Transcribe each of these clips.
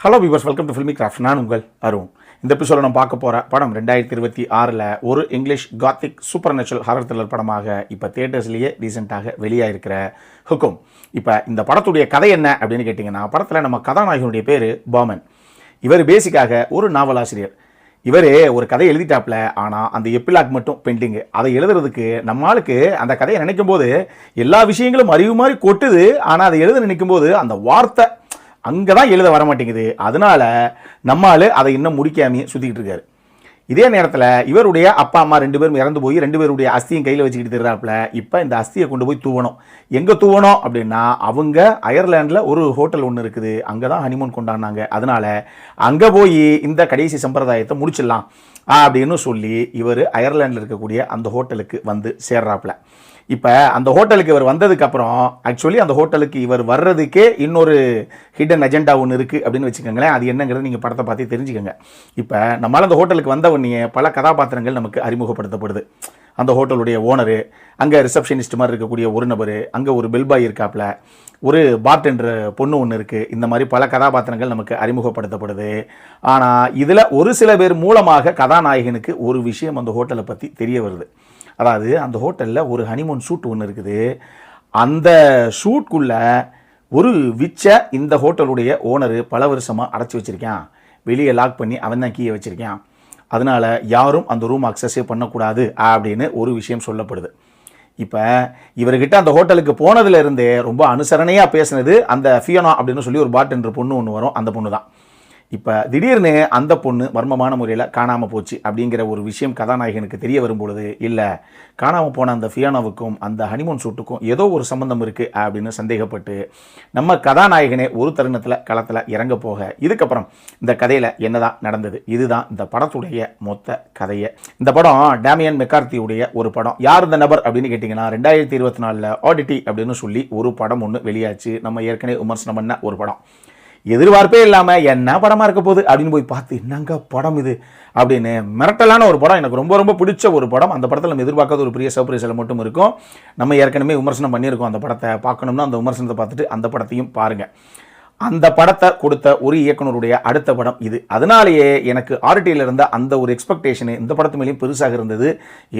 Hello viewers, welcome to filmi craft. நான் உங்கள் அருண். இந்த எபிசோட நம்ம பார்க்க போகிற படம் 2026 ஒரு English Gothic super natural horror thriller படமாக இப்போ தியேட்டர்ஸ்லேயே ரீசெண்டாக வெளியாகிருக்கிற ஹுக்கும். இப்போ இந்த படத்துடைய கதை என்ன அப்படின்னு கேட்டிங்கன்னா, படத்தில் நம்ம கதாநாயகனுடைய பேர் பாமன். இவர் பேசிக்காக ஒரு நாவலாசிரியர். இவர் ஒரு கதை எழுதிட்டாப்ல, ஆனால் அந்த எப்பிலாக் மட்டும் பெண்டிங்கு. அதை எழுதுறதுக்கு நம்மளுக்கு அந்த கதையை நினைக்கும் போது எல்லா விஷயங்களும் அறிவு மாதிரி கொட்டுது. ஆனால் அதை எழுத நினைக்கும் போது அந்த வார்த்தை அங்கே தான் எழுத வர மாட்டேங்குது. அதனால நம்மால் அதை இன்னும் முடிக்காமையே சுற்றிக்கிட்டு இருக்காரு. இதே நேரத்தில் இவருடைய அப்பா அம்மா 2 பேரும் இறந்து போய் 2 பேருடைய அஸ்தியும் கையில் வச்சுக்கிட்டு இருக்கிறாப்புல. இப்போ இந்த அஸ்தியை கொண்டு போய் தூவணும். எங்கே தூவணும் அப்படின்னா, அவங்க அயர்லாண்டில் ஒரு ஹோட்டல் ஒன்று இருக்குது, அங்கே தான் ஹனிமூன் கொண்டாடினாங்க. அதனால் அங்கே போய் இந்த கடைசி சம்பிரதாயத்தை முடிச்சிடலாம் அப்படின்னு சொல்லி இவர் அயர்லாண்டில் இருக்கக்கூடிய அந்த ஹோட்டலுக்கு வந்து சேர்றாப்புல. இப்போ அந்த ஹோட்டலுக்கு இவர் வந்ததுக்கப்புறம் ஆக்சுவலி அந்த ஹோட்டலுக்கு இவர் வர்றதுக்கே இன்னொரு ஹிடன் அஜெண்டா ஒன்று இருக்குது அப்படின்னு வச்சுக்கோங்களேன். அது என்னங்கிறது நீங்கள் படத்தை பார்த்து தெரிஞ்சுக்கோங்க. இப்போ நம்மளால் அந்த ஹோட்டலுக்கு வந்த உடனே பல கதாபாத்திரங்கள் நமக்கு அறிமுகப்படுத்தப்படுது. அந்த ஹோட்டலுடைய ஓனரு, அங்கே ரிசப்ஷனிஸ்ட் மாதிரி இருக்கக்கூடிய ஒரு நபர், அங்கே ஒரு பெல்பாய் இருக்காப்புல, ஒரு பார்டெண்டர் பொண்ணு ஒன்று இருக்குது. இந்த மாதிரி பல கதாபாத்திரங்கள் நமக்கு அறிமுகப்படுத்தப்படுது. ஆனால் இதில் ஒரு சில பேர் மூலமாக கதாநாயகனுக்கு ஒரு விஷயம் அந்த ஹோட்டலை பற்றி தெரிய வருது. அதாவது அந்த ஹோட்டலில் ஒரு ஹனிமூன் ஷூட் ஒன்று இருக்குது. அந்த ஷூட்குள்ளே ஒரு விச்சை இந்த ஹோட்டலுடைய ஓனரு பல வருஷமாக அடைச்சி வச்சுருக்கான். வெளியே லாக் பண்ணி அவன் தான் கீயை வச்சுருக்கான். அதனால் யாரும் அந்த ரூம் அக்சஸே பண்ணக்கூடாது அப்படின்னு ஒரு விஷயம் சொல்லப்படுது. இப்போ இவர்கிட்ட அந்த ஹோட்டலுக்கு போனதுலேருந்தே ரொம்ப அனுசரணையாக பேசுனது அந்த ஃபியோனா அப்படின்னு சொல்லி ஒரு பார்டெண்டர் பொண்ணு ஒன்று வரும். அந்த பொண்ணு தான். இப்போ திடீர்னு அந்த பொண்ணு மர்மமான முறையில் காணாமல் போச்சு அப்படிங்கிற ஒரு விஷயம் கதாநாயகனுக்கு தெரிய வரும்பொழுது, இல்லை காணாமல் போன அந்த ஃபியோனாவுக்கும் அந்த ஹனிமூன் ஷூட்டுக்கும் ஏதோ ஒரு சம்பந்தம் இருக்குது அப்படின்னு சந்தேகப்பட்டு நம்ம கதாநாயகனே ஒரு தருணத்தில் களத்தில் இறங்க போக, இதுக்கப்புறம் இந்த கதையில் என்னதான் நடந்தது, இதுதான் இந்த படத்துடைய மொத்த கதையை. இந்த படம் டேமியன் மெக்கார்த்தியுடைய ஒரு படம். யார் இந்த நபர் அப்படின்னு கேட்டிங்கன்னா, 2024 ஆடிட்டி அப்படின்னு சொல்லி ஒரு படம் ஒன்று வெளியாச்சு. நம்ம ஏற்கனவே விமர்சனம் பண்ண ஒரு படம். எதிர்பார்ப்பே இல்லாமல் என்ன படமாக இருக்க போகுது அப்படின்னு போய் பார்த்து, என்னங்க படம் இது அப்படின்னு மிரட்டலான ஒரு படம். எனக்கு ரொம்ப ரொம்ப பிடிச்ச ஒரு படம். அந்த படத்தில் நம்ம எதிர்பார்க்காத ஒரு பெரிய சர்ப்ரைஸில் மட்டும் இருக்கும். நம்ம ஏற்கனவே விமர்சனம் பண்ணியிருக்கோம். அந்த படத்தை பார்க்கணும்னா அந்த விமர்சனத்தை பார்த்துட்டு அந்த படத்தையும் பாருங்கள். அந்த படத்தை கொடுத்த ஒரு இயக்குனருடைய அடுத்த படம் இது. அதனாலேயே எனக்கு ஆர்டியில் இருந்த அந்த ஒரு எக்ஸ்பெக்டேஷனு இந்த படத்து மேலேயும் பெருசாக இருந்தது.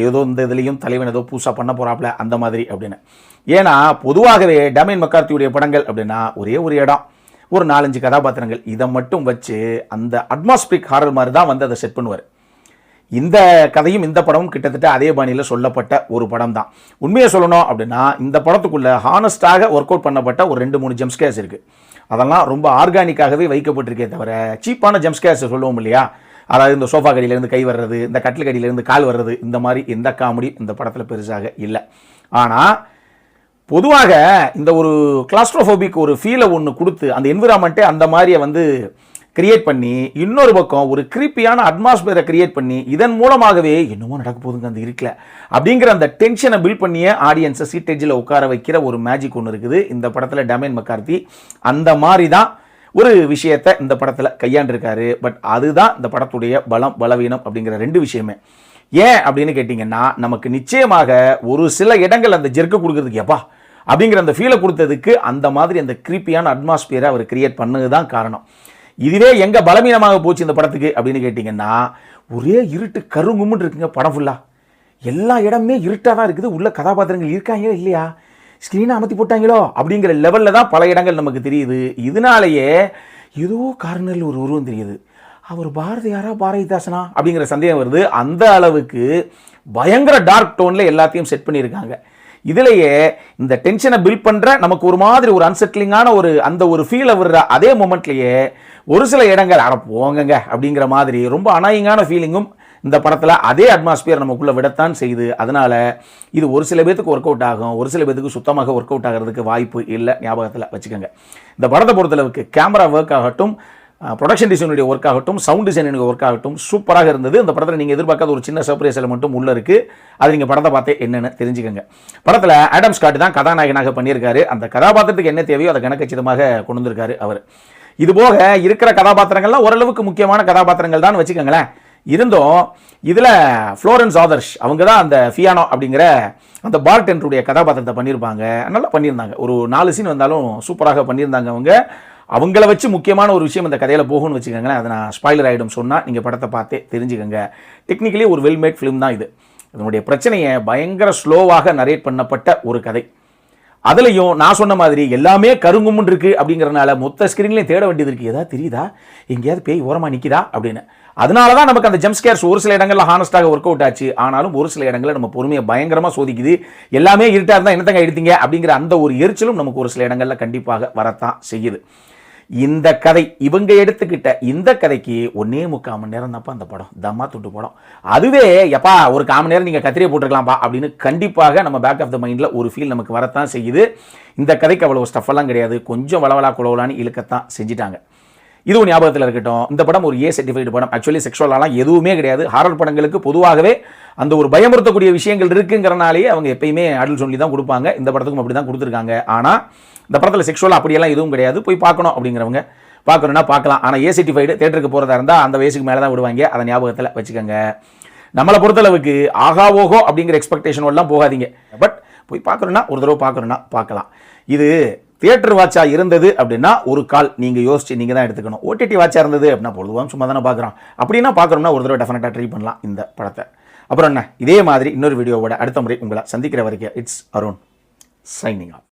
ஏதோ இந்த இதுலேயும் தலைவன் ஏதோ புதுசாக பண்ண போகிறாப்புல அந்த மாதிரி அப்படின்னு. ஏன்னா பொதுவாகவே டேமியன் மெக்கார்த்தியுடைய படங்கள் அப்படின்னா ஒரே ஒரு இடம், ஒரு 4-5 கதாபாத்திரங்கள், இதை மட்டும் வச்சு அந்த அட்மாஸ்பிரிக் ஹாரர் மாதிரி தான் வந்து அதை செட் பண்ணுவார். இந்த கதையும் இந்த படமும் கிட்டத்தட்ட அதே பாணியில் சொல்லப்பட்ட ஒரு படம் தான். உண்மையை சொல்லணும் அப்படின்னா இந்த படத்துக்குள்ளே ஹானஸ்டாக ஒர்க் அவுட் பண்ணப்பட்ட ஒரு 2-3 ஜம்ஸ்கேர்ஸ் இருக்குது. அதெல்லாம் ரொம்ப ஆர்கானிக்காகவே வைக்கப்பட்டிருக்கே தவிர சீப்பான ஜம்ஸ்கேர்ஸ் சொல்லுவோம் இல்லையா, அதாவது இந்த சோஃபா கடியிலேருந்து கை வர்றது, இந்த கட்டில் கடியிலேருந்து கால் வர்றது, இந்த மாதிரி எந்த காமெடி இந்த படத்தில் பெருசாக இல்லை. ஆனால் பொதுவாக இந்த ஒரு கிளாஸ்ட்ரோஃபோபிக் ஒரு ஃபீலை ஒன்று கொடுத்து அந்த என்விரான்மெண்ட்டே அந்த மாதிரியை வந்து கிரியேட் பண்ணி, இன்னொரு பக்கம் ஒரு கிரீப்பியான அட்மாஸ்பியரை கிரியேட் பண்ணி, இதன் மூலமாகவே என்னமோ நடக்க போதுங்க அந்த இருக்கல அப்படிங்கிற அந்த டென்ஷனை பில்ட் பண்ணிய ஆடியன்ஸை சீட்டேஜில் உட்கார வைக்கிற ஒரு மேஜிக் ஒன்று இருக்குது இந்த படத்தில். டேமியன் மெக்கார்த்தி அந்த மாதிரி தான் ஒரு விஷயத்தை இந்த படத்தில் கையாண்டிருக்காரு. பட் அதுதான் இந்த படத்துடைய பலம் பலவீனம் அப்படிங்கிற 2 விஷயமே. ஏன் அப்படின்னு கேட்டிங்கன்னா, நமக்கு நிச்சயமாக ஒரு சில இடங்கள் அந்த ஜெர்க்கு கொடுக்கறதுக்கு எப்பா அப்படிங்கிற அந்த ஃபீலை கொடுத்ததுக்கு அந்த மாதிரி அந்த கிரீப்பியான அட்மாஸ்பியரை அவர் கிரியேட் பண்ணது தான் காரணம். இதுவே எங்கே பலவீனமாக போச்சு இந்த படத்துக்கு அப்படின்னு கேட்டிங்கன்னா, ஒரே இருட்டு கருங்கும்னு இருக்குங்க படம் ஃபுல்லாக. எல்லா இடமே இருட்டாக தான் இருக்குது. உள்ள கதாபாத்திரங்கள் இருக்காங்களோ இல்லையா, ஸ்க்ரீனை அமர்த்தி போட்டாங்களோ அப்படிங்கிற லெவலில் தான் பல இடங்கள் நமக்கு தெரியுது. இதனாலேயே ஏதோ கார்னரில் ஒரு உருவம் தெரியுது, அவர் பாரதியாரா பாரதிதாசனா அப்படிங்கிற சந்தேகம் வருது. அந்த அளவுக்கு பயங்கர டார்க் டோனில் எல்லாத்தையும் செட் பண்ணியிருக்காங்க. இதிலேயே இந்த டென்ஷனை பில்ட் பண்ணுற நமக்கு ஒரு மாதிரி ஒரு அன்செட்டிலிங்கான அந்த ஒரு ஃபீலை விடுற அதே மொமெண்ட்லேயே ஒரு சில இடங்கள் அட போங்கங்க அப்படிங்கிற மாதிரி ரொம்ப அனாயிங்கான ஃபீலிங்கும் இந்த படத்தில் அதே அட்மாஸ்பியர் நமக்குள்ளே விடத்தான் செய்யுது. அதனால் இது ஒரு சில பேத்துக்கு ஒர்க் அவுட் ஆகும், ஒரு சில பேத்துக்கு சுத்தமாக ஒர்க் அவுட் ஆகிறதுக்கு வாய்ப்பு இல்லை. ஞாபகத்தில் வச்சுக்கோங்க. இந்த படத்தை பொறுத்தளவுக்கு கேமரா ஒர்க் ஆகட்டும், ப்ரொடக்ஷன் டிசைனுடைய ஒர்க் ஆகட்டும், சவுண்ட் டிசைனுடைய ஒர்க் ஆகட்டும் சூப்பராக இருந்தது. இந்த படத்தில் நீங்கள் எதிர்பார்க்காத ஒரு சின்ன சர்ப்ரைஸ் எலிமெண்ட்டும் உள்ளே இருக்குது. அது நீங்கள் படத்தை பார்த்தே என்னென்னு தெரிஞ்சுக்கோங்க. படத்தில் ஆடம் ஸ்காட் தான் கதாநாயகனாக பண்ணியிருக்காரு. அந்த கதாபாத்திரத்துக்கு என்ன தேவையோ அதை கணக்கச்சிதமாக கொண்டு வந்திருக்காரு அவர். இதுபோக இருக்கிற கதாபாத்திரங்கள்லாம் ஓரளவுக்கு முக்கியமான கதாபாத்திரங்கள் தான் வச்சுக்கோங்களேன். இருந்தும் இதில் ஃப்ளோரன்ஸ் ஆதர்ஷ் அவங்க தான் அந்த ஃபியானோ அப்படிங்கிற அந்த பார்டெண்டருடைய கதாபாத்திரத்தை பண்ணியிருப்பாங்க. நல்லா பண்ணியிருந்தாங்க. ஒரு 4 சீன் வந்தாலும் சூப்பராக பண்ணியிருந்தாங்க அவங்க. அவங்கள வச்சு முக்கியமான ஒரு விஷயம் இந்த கதையில் போகும்னு வச்சுக்கோங்களேன். அதை நான் ஸ்பாய்லர் ஆகிடும் சொன்னால் நீங்கள் படத்தை பார்த்தே தெரிஞ்சுக்கோங்க. டெக்னிக்கலி ஒரு வெல்மேட் ஃபிலிம் தான் இது. இதனுடைய பிரச்சனையை பயங்கர ஸ்லோவாக நரேட் பண்ணப்பட்ட ஒரு கதை. அதுலேயும் நான் சொன்ன மாதிரி எல்லாமே கருங்கும்னு இருக்குது அப்படிங்கிறனால மொத்த ஸ்க்ரீன்லேயும் தேட வேண்டியது இருக்குது. ஏதாவது தெரியுதா, எங்கேயாவது பேய் ஓரமாக நிற்கிதா அப்படின்னு. அதனால தான் நமக்கு அந்த ஜம்ப் ஸ்கேர்ஸ் ஒரு சில இடங்களில் ஹானஸ்டாக ஒர்க் அவுட் ஆச்சு. ஆனாலும் ஒரு சில இடங்களில் நம்ம பொறுமையை பயங்கரமாக சோதிக்குது. எல்லாமே இருட்டாக இருந்தால் என்னத்தங்க எடுத்தீங்க அப்படிங்கிற அந்த ஒரு எரிச்சலும் நமக்கு ஒரு சில இடங்களில் கண்டிப்பாக வரத்தான் செய்யுது. இந்த கதை இவங்க எடுத்துக்கிட்ட இந்த கதைக்கு 1.25 மணி நேரம் தான்ப்பா அந்த படம். தம்மா துட்டு படம். அதுவே எப்பா ஒரு 1/4 மணி நேரம் நீங்கள் கத்திரியை போட்டுருக்கலாம்ப்பா அப்படின்னு கண்டிப்பாக நம்ம பேக் ஆஃப் த மைண்டில் ஒரு ஃபீல் நமக்கு வரத்தான் செய்யுது. இந்த கதைக்கு அவ்வளோ ஸ்டஃபெல்லாம் கிடையாது. கொஞ்சம் வளவலா குளவலான்னு இழுக்கத்தான் செஞ்சுட்டாங்க. இது ஒரு ஞாபகத்தில் இருக்கட்டும். இந்த படம் ஒரு ஏ சர்டிஃபைடு படம். ஆக்சுவலி செக்ஷுவலாலாம் எதுவுமே கிடையாது. ஹாரர் படங்களுக்கு பொதுவாகவே அந்த ஒரு பயமுறுத்தக்கூடிய விஷயங்கள் இருக்குங்கிறனாலேயே அவங்க எப்பயுமே அடல் சொல்லி தான் கொடுப்பாங்க. இந்த படத்துக்கும் அப்படி தான் கொடுத்துருக்காங்க. ஆனால் இந்த படத்தில் செக்ஷுவலாக அப்படியெல்லாம் எதுவும் கிடையாது. போய் பார்க்கணும் அப்படிங்கிறவங்க பார்க்கணுன்னா பார்க்கலாம். ஆனால் ஏ சர்டிஃபைடு தேட்டருக்கு போகிறதா இருந்தால் அந்த வயசுக்கு மேலே தான் விடுவாங்க. அதை ஞாபகத்தில் வச்சுக்கோங்க. நம்மளை பொறுத்தளவுக்கு ஆகா ஓஹோ அப்படிங்கிற எக்ஸ்பெக்டேஷனோடலாம் போகாதீங்க. பட் போய் பார்க்கணுன்னா ஒரு தடவை பார்க்கணுன்னா பார்க்கலாம். இது தியேட்டர் வாட்சா இருந்தது அப்படின்னா ஒரு கால் நீங்கள் யோசிச்சு நீங்கள் தான் எடுத்துக்கணும். ஓடிடி வாட்சா இருந்தது அப்படின்னா பொழுதுவாங்க சும்மா தானே பார்க்குறோம். அப்படின்னா பார்க்குறோம்னா ஒரு தடவை டெஃபினட்டாக ட்ரை பண்ணலாம் இந்த படத்தை. அப்புறம் என்ன, இதே மாதிரி இன்னொரு வீடியோவோட அடுத்த முறை உங்களை சந்திக்கிற வரைக்கும் இட்ஸ் அருண் சைனிங் ஆஃப்.